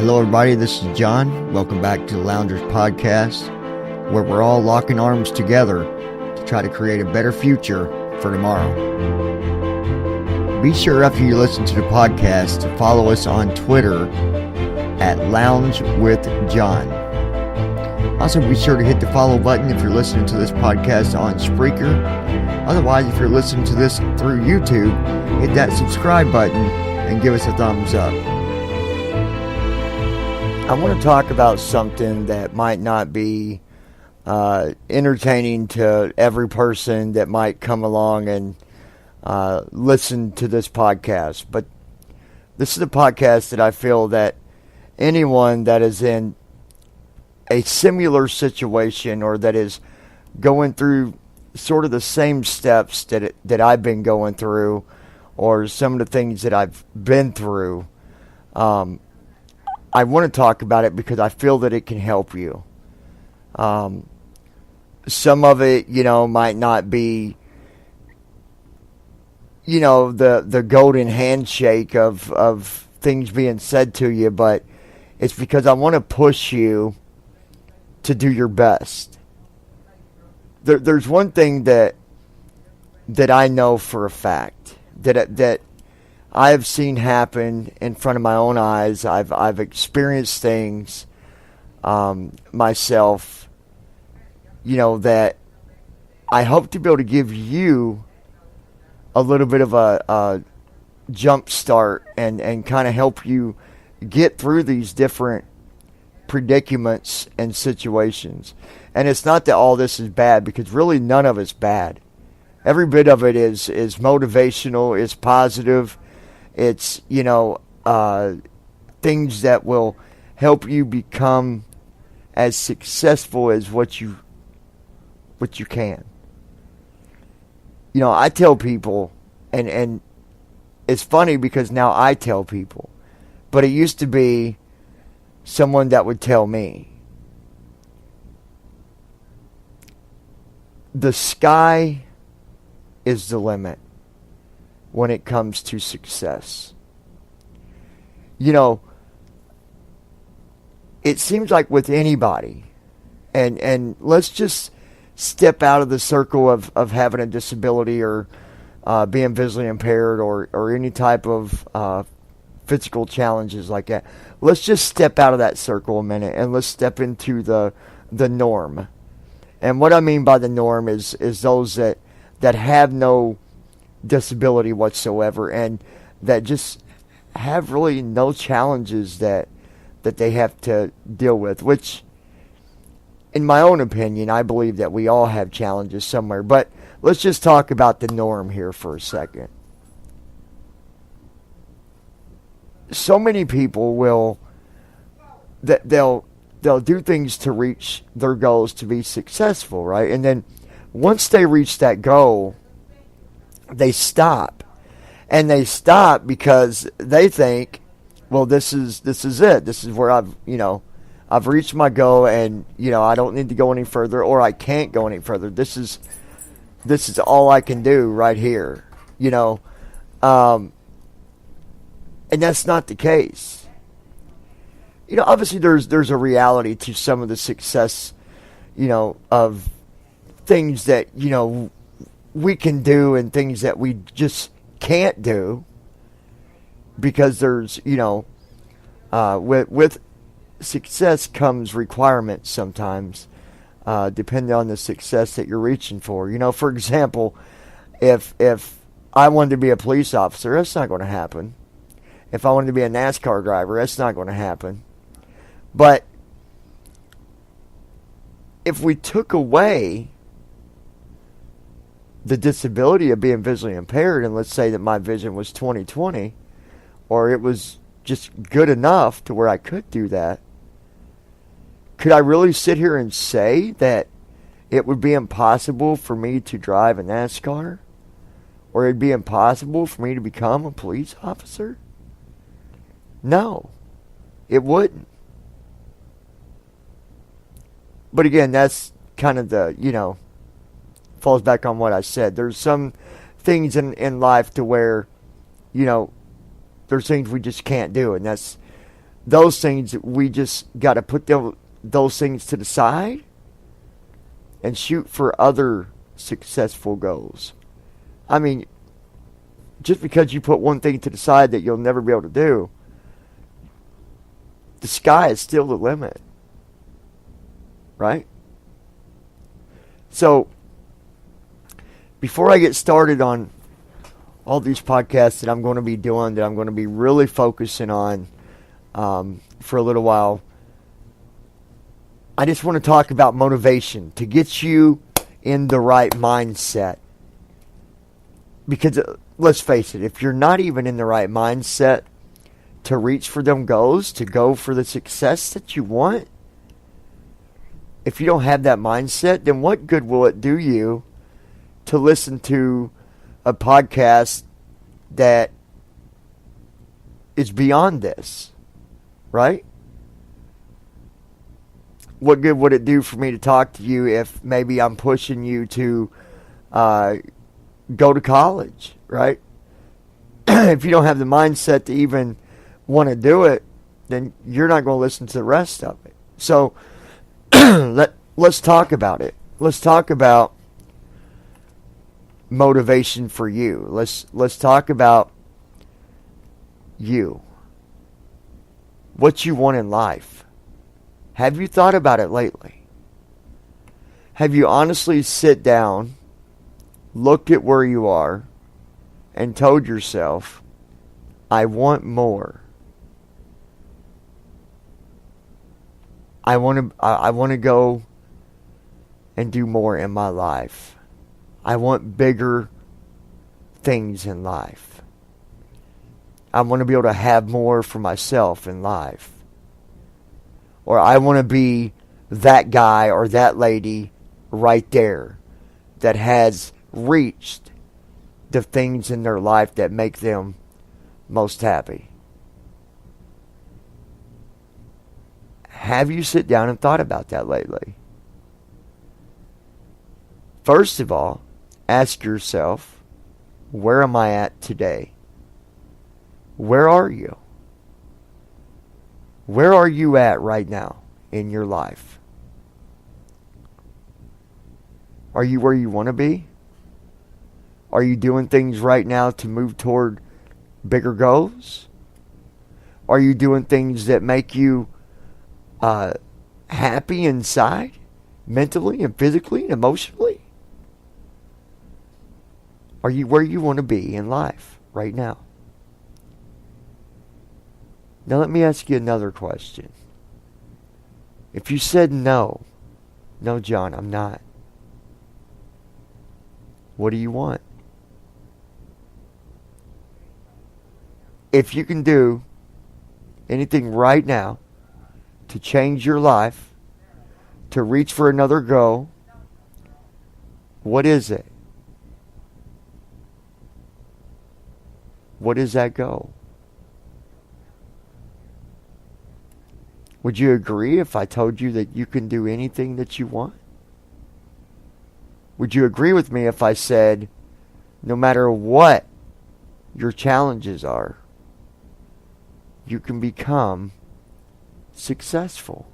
Hello everybody, this is John. Welcome back to the Loungers Podcast, where we're all locking arms together to try to create a better future for tomorrow. Be sure after you listen to the podcast to follow us on Twitter at Lounge with John. Also be sure to hit the follow button if you're listening to this podcast on Spreaker. Otherwise, if you're listening to this through YouTube, hit that subscribe button and give us a thumbs up. I want to talk about something that might not be entertaining to every person that might come along and listen to this podcast. But this is a podcast that I feel that anyone that is in a similar situation or that is going through sort of the same steps that I've been going through, or some of the things that I've been through, I want to talk about it because I feel that it can help you. Some of it, might not be, the golden handshake of things being said to you, but it's because I want to push you to do your best. There's one thing that I know for a fact that I have seen happen in front of my own eyes. I've experienced things myself, that I hope to be able to give you a little bit of a jump start and kind of help you get through these different predicaments and situations. And it's not that all this is bad, because really none of it's bad. Every bit of it is motivational, is positive. It's, things that will help you become as successful as what you can. I tell people, and it's funny because now I tell people, but it used to be someone that would tell me. The sky is the limit when it comes to success. It seems like with anybody, and let's just step out of the circle of having a disability or being visually impaired or any type of physical challenges like that. Let's just step out of that circle a minute and let's step into the norm. And what I mean by the norm is those that have no disability whatsoever and that just have really no challenges that they have to deal with, which in my own opinion, I believe that we all have challenges somewhere. But let's just talk about the norm here for a second. So many people they'll do things to reach their goals to be successful, right? And then once they reach that goal, they stop. And they stop because they think, well, this is it. This is where I've reached my goal, and I don't need to go any further, or I can't go any further. This is all I can do right here. And that's not the case. Obviously there's a reality to some of the success, of things that, we can do and things that we just can't do, because there's, with success comes requirements sometimes, depending on the success that you're reaching for. For example, if I wanted to be a police officer, that's not going to happen. If I wanted to be a NASCAR driver, that's not going to happen. But if we took away the disability of being visually impaired, and let's say that my vision was 20/20, or it was just good enough to where I could do that, could I really sit here and say that it would be impossible for me to drive a NASCAR? Or it'd be impossible for me to become a police officer? No, it wouldn't. But again, that's kind of the, falls back on what I said. There's some things in life to where, there's things we just can't do, and that's those things, we just got to put those things to the side and shoot for other successful goals. I mean, just because you put one thing to the side that you'll never be able to do, the sky is still the limit. Right? So, before I get started on all these podcasts that I'm going to be doing, that I'm going to be really focusing on for a little while, I just want to talk about motivation to get you in the right mindset. Because let's face it, if you're not even in the right mindset to reach for them goals, to go for the success that you want, if you don't have that mindset, then what good will it do you to listen to a podcast that is beyond this, right? What good would it do for me to talk to you if maybe I'm pushing you to go to college, right? If you don't have the mindset to even want to do it, then you're not going to listen to the rest of it. So let's talk about it. Let's talk about motivation for you. Let's talk about you. What you want in life. Have you thought about it lately? Have you honestly sit down, looked at where you are, and told yourself, I want more. I want to go and do more in my life. I want bigger things in life. I want to be able to have more for myself in life. Or I want to be that guy or that lady right there that has reached the things in their life that make them most happy. Have you sit down and thought about that lately? First of all, ask yourself, where am I at today? Where are you? Where are you at right now in your life? Are you where you want to be? Are you doing things right now to move toward bigger goals? Are you doing things that make you happy inside, mentally and physically and emotionally? Are you where you want to be in life right now? Now let me ask you another question. If you said no, John, I'm not. What do you want? If you can do anything right now to change your life, to reach for another goal, what is it? What is that goal? Would you agree if I told you that you can do anything that you want? Would you agree with me if I said, no matter what your challenges are, you can become successful?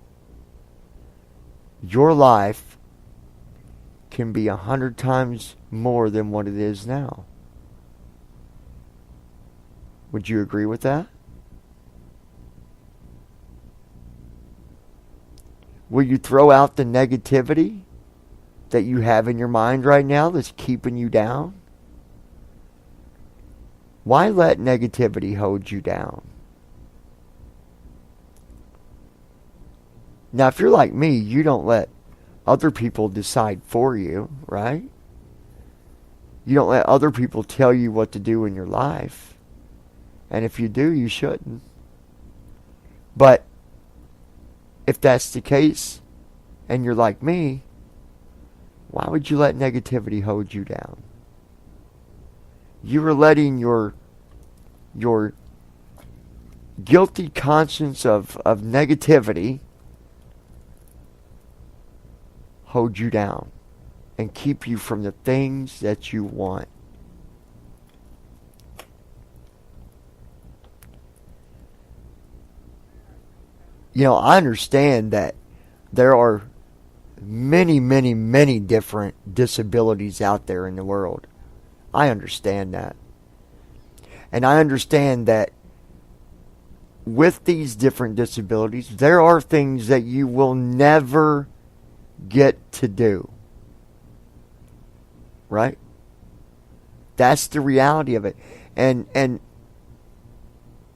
Your life can be 100 times more than what it is now. Would you agree with that? Will you throw out the negativity that you have in your mind right now that's keeping you down? Why let negativity hold you down? Now, if you're like me, you don't let other people decide for you, right? You don't let other people tell you what to do in your life. And if you do, you shouldn't. But if that's the case, and you're like me, why would you let negativity hold you down? You are letting your guilty conscience of negativity hold you down and keep you from the things that you want. I understand that there are many, many, many different disabilities out there in the world. I understand that. And I understand that with these different disabilities, there are things that you will never get to do. Right? That's the reality of it. And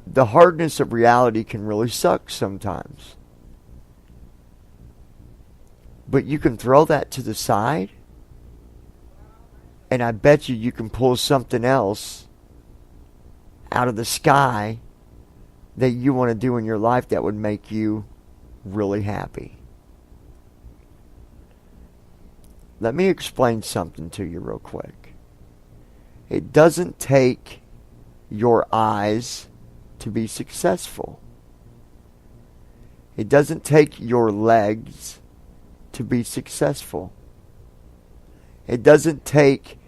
the hardness of reality can really suck sometimes. But you can throw that to the side, and I bet you can pull something else out of the sky that you want to do in your life that would make you really happy. Let me explain something to you real quick. It doesn't take your eyes to be successful. It doesn't take your legs to be successful. It doesn't take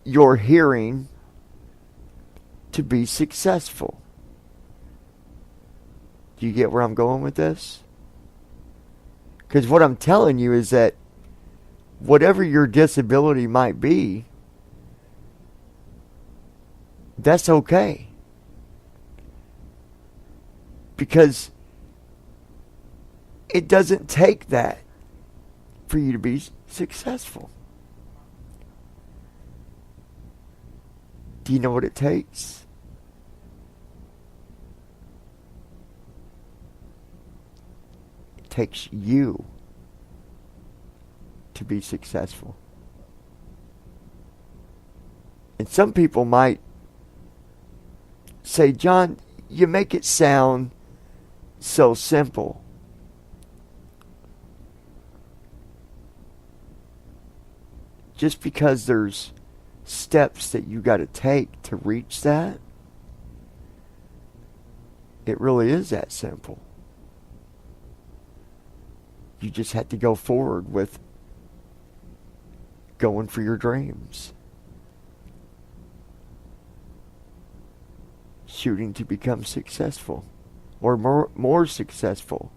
your hearing to be successful. Do you get where I'm going with this? Because what I'm telling you is that whatever your disability might be, that's okay. Because it doesn't take that for you to be successful. Do you know what it takes? It takes you to be successful. And some people might say, John, you make it sound so simple. Just because there's steps that you got to take to reach that, it really is that simple. You just have to go forward with going for your dreams. Shooting to become successful. Or more successful.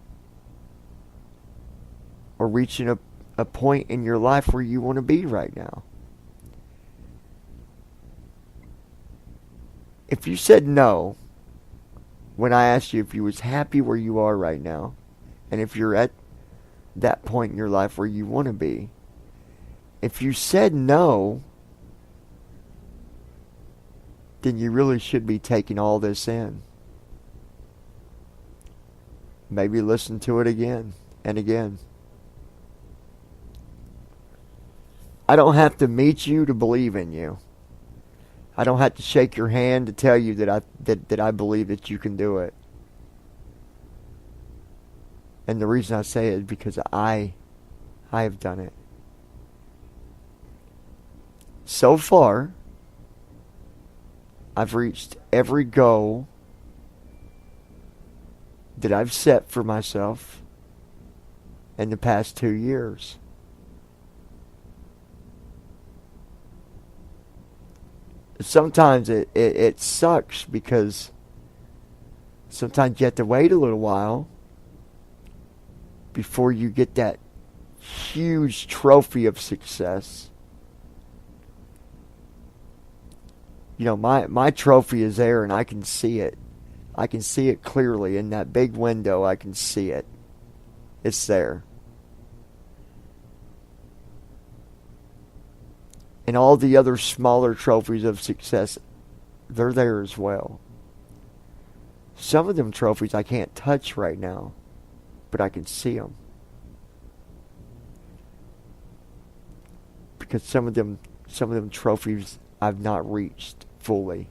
Or reaching a point in your life where you want to be right now. If you said no when I asked you if you was happy where you are right now, and if you're at that point in your life where you want to be, if you said no, then you really should be taking all this in. Maybe listen to it again and again. I don't have to meet you to believe in you. I don't have to shake your hand to tell you that I believe that you can do it. And the reason I say it is because I have done it. So far, I've reached every goal that I've set for myself in the past 2 years. Sometimes it sucks because sometimes you have to wait a little while before you get that huge trophy of success. You know, my trophy is there and I can see it. I can see it clearly in that big window. I can see it. It's there. And all the other smaller trophies of success, they're there as well. Some of them trophies I can't touch right now, but I can see them. Because some of them trophies I've not reached fully.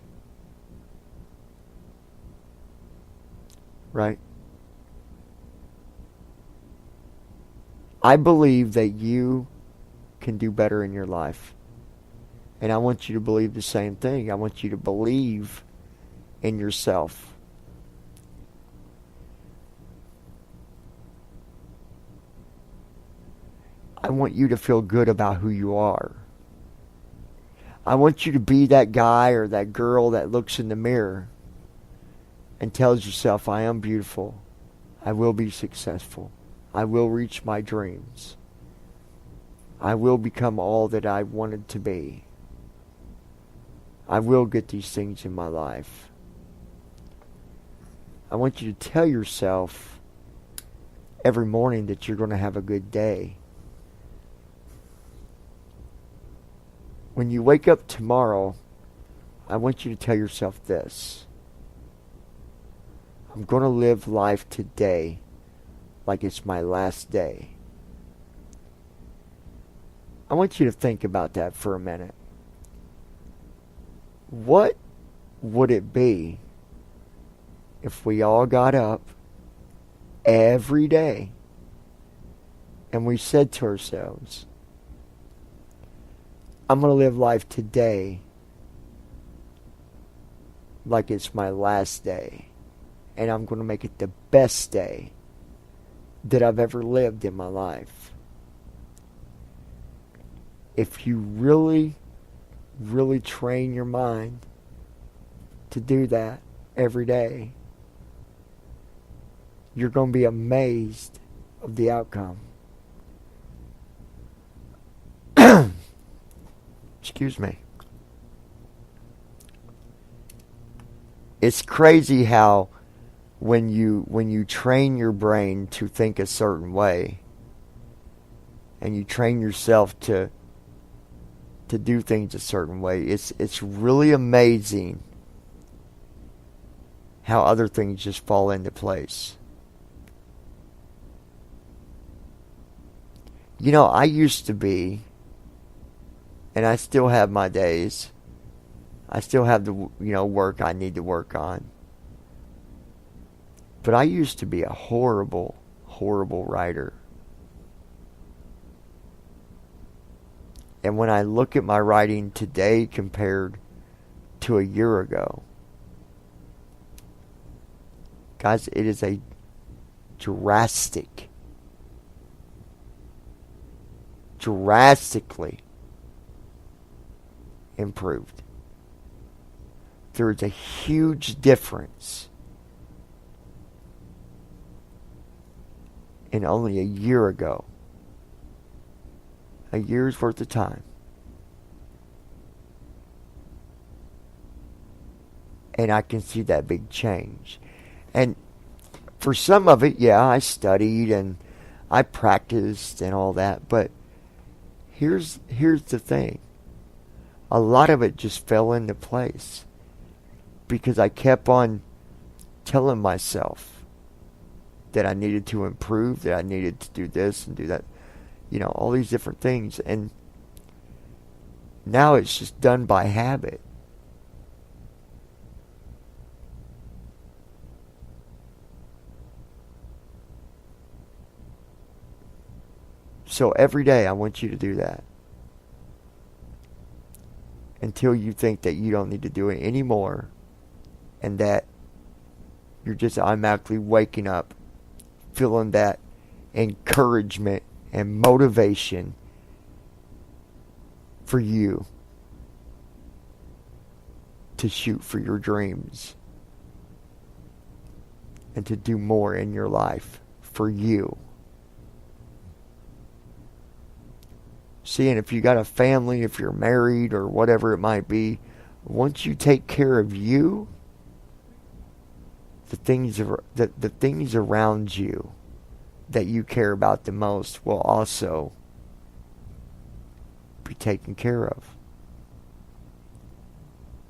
Right? I believe that you can do better in your life. And I want you to believe the same thing. I want you to believe in yourself. I want you to feel good about who you are. I want you to be that guy or that girl that looks in the mirror and tells yourself, I am beautiful. I will be successful. I will reach my dreams. I will become all that I wanted to be. I will get these things in my life. I want you to tell yourself every morning that you're going to have a good day. When you wake up tomorrow, I want you to tell yourself this. I'm going to live life today like it's my last day. I want you to think about that for a minute. What would it be if we all got up every day and we said to ourselves, I'm going to live life today like it's my last day, and I'm going to make it the best day that I've ever lived in my life. If you really, really train your mind to do that every day, you're going to be amazed of the outcome. Excuse me. It's crazy how when you train your brain to think a certain way, and you train yourself to do things a certain way, it's really amazing how other things just fall into place. You know, I used to be, and I still have my days. I still have the work I need to work on. But I used to be a horrible, horrible writer. And when I look at my writing today compared to a year ago, guys, it is a drastically improved. There is a huge difference in only a year ago. A year's worth of time. And I can see that big change. And for some of it, yeah, I studied and I practiced and all that, but here's the thing. A lot of it just fell into place because I kept on telling myself that I needed to improve, that I needed to do this and do that. All these different things. And now it's just done by habit. So every day I want you to do that. Until you think that you don't need to do it anymore. And that you're just automatically waking up feeling that encouragement and motivation for you to shoot for your dreams and to do more in your life for you. See, and if you got a family, if you're married or whatever it might be, once you take care of you, the things around you that you care about the most will also be taken care of.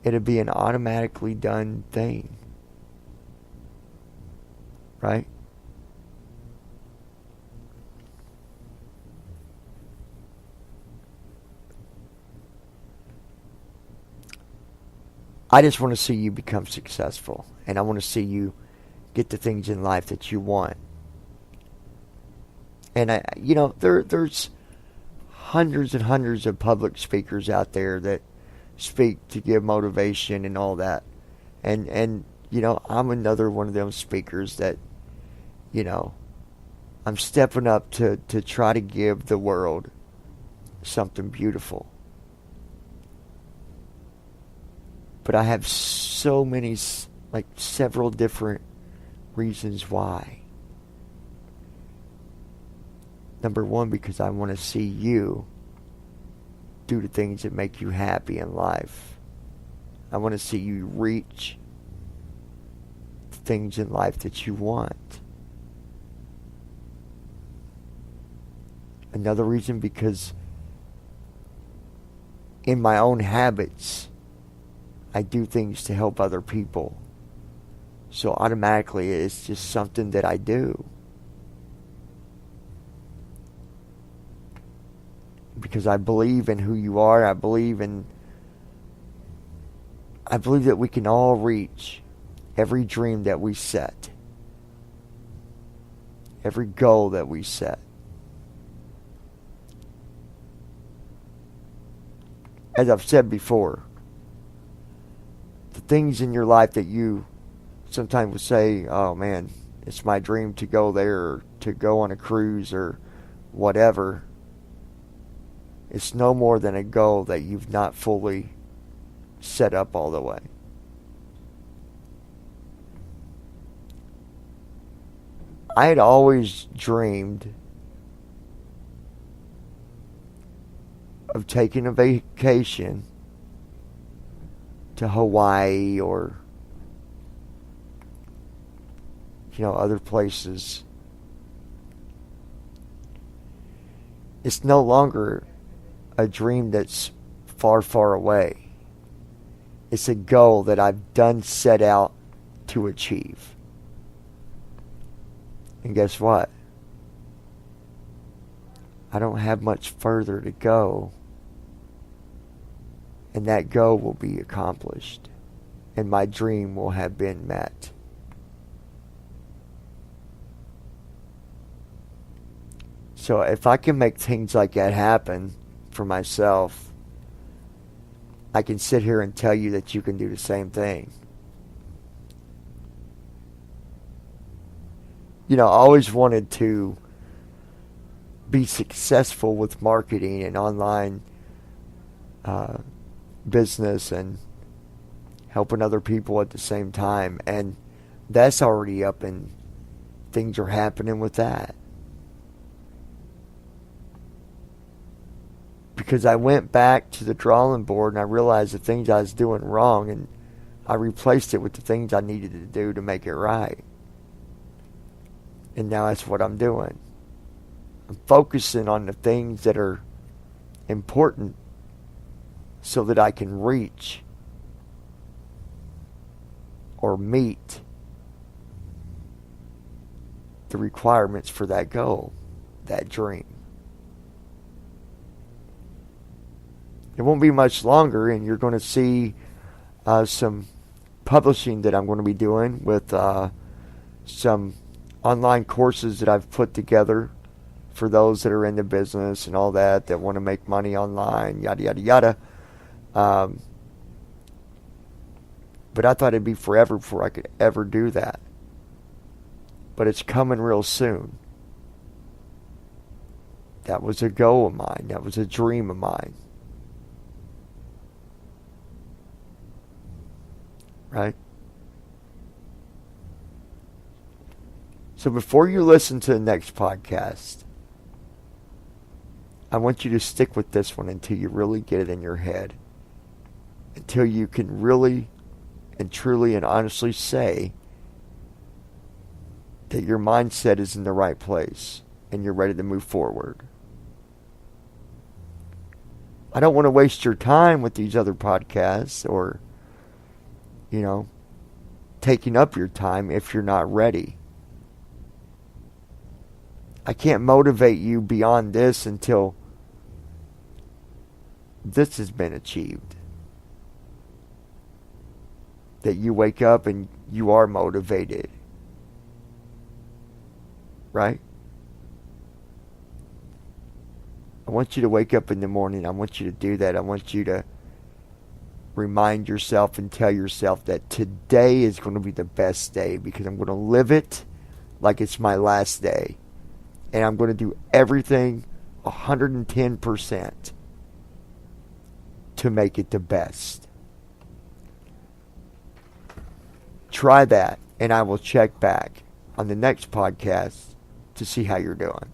It'll be an automatically done thing. Right? I just want to see you become successful. And I want to see you get the things in life that you want. And there's hundreds and hundreds of public speakers out there that speak to give motivation and all that. And I'm another one of those speakers that, I'm stepping up to try to give the world something beautiful. But I have so many, several different reasons why. Number one, because I want to see you do the things that make you happy in life. I want to see you reach the things in life that you want. Another reason, because in my own habits, I do things to help other people. So automatically, it's just something that I do. Because I believe in who you are. I believe that we can all reach every dream that we set. Every goal that we set. As I've said before, the things in your life that you sometimes would say, oh man, it's my dream to go there, or to go on a cruise, or whatever. It's no more than a goal that you've not fully set up all the way. I had always dreamed of taking a vacation to Hawaii, or other places. It's no longer a dream that's far, far away. It's a goal that I've done set out to achieve. And guess what? I don't have much further to go. And that goal will be accomplished. And my dream will have been met. So if I can make things like that happen for myself, I can sit here and tell you that you can do the same thing. I always wanted to be successful with marketing and online business and helping other people at the same time. And that's already up, and things are happening with that. Because I went back to the drawing board and I realized the things I was doing wrong, and I replaced it with the things I needed to do to make it right. And now that's what I'm doing. I'm focusing on the things that are important so that I can reach or meet the requirements for that goal, that dream. It won't be much longer, and you're going to see some publishing that I'm going to be doing with some online courses that I've put together for those that are in the business and all that want to make money online, yada, yada, yada. But I thought it'd be forever before I could ever do that. But it's coming real soon. That was a goal of mine. That was a dream of mine. Right? So before you listen to the next podcast, I want you to stick with this one until you really get it in your head. Until you can really and truly and honestly say that your mindset is in the right place and you're ready to move forward. I don't want to waste your time with these other podcasts or taking up your time if you're not ready. I can't motivate you beyond this until this has been achieved. That you wake up and you are motivated. Right? I want you to wake up in the morning. I want you to do that. I want you to remind yourself and tell yourself that today is going to be the best day because I'm going to live it like it's my last day. And I'm going to do everything 110% to make it the best. Try that, and I will check back on the next podcast to see how you're doing.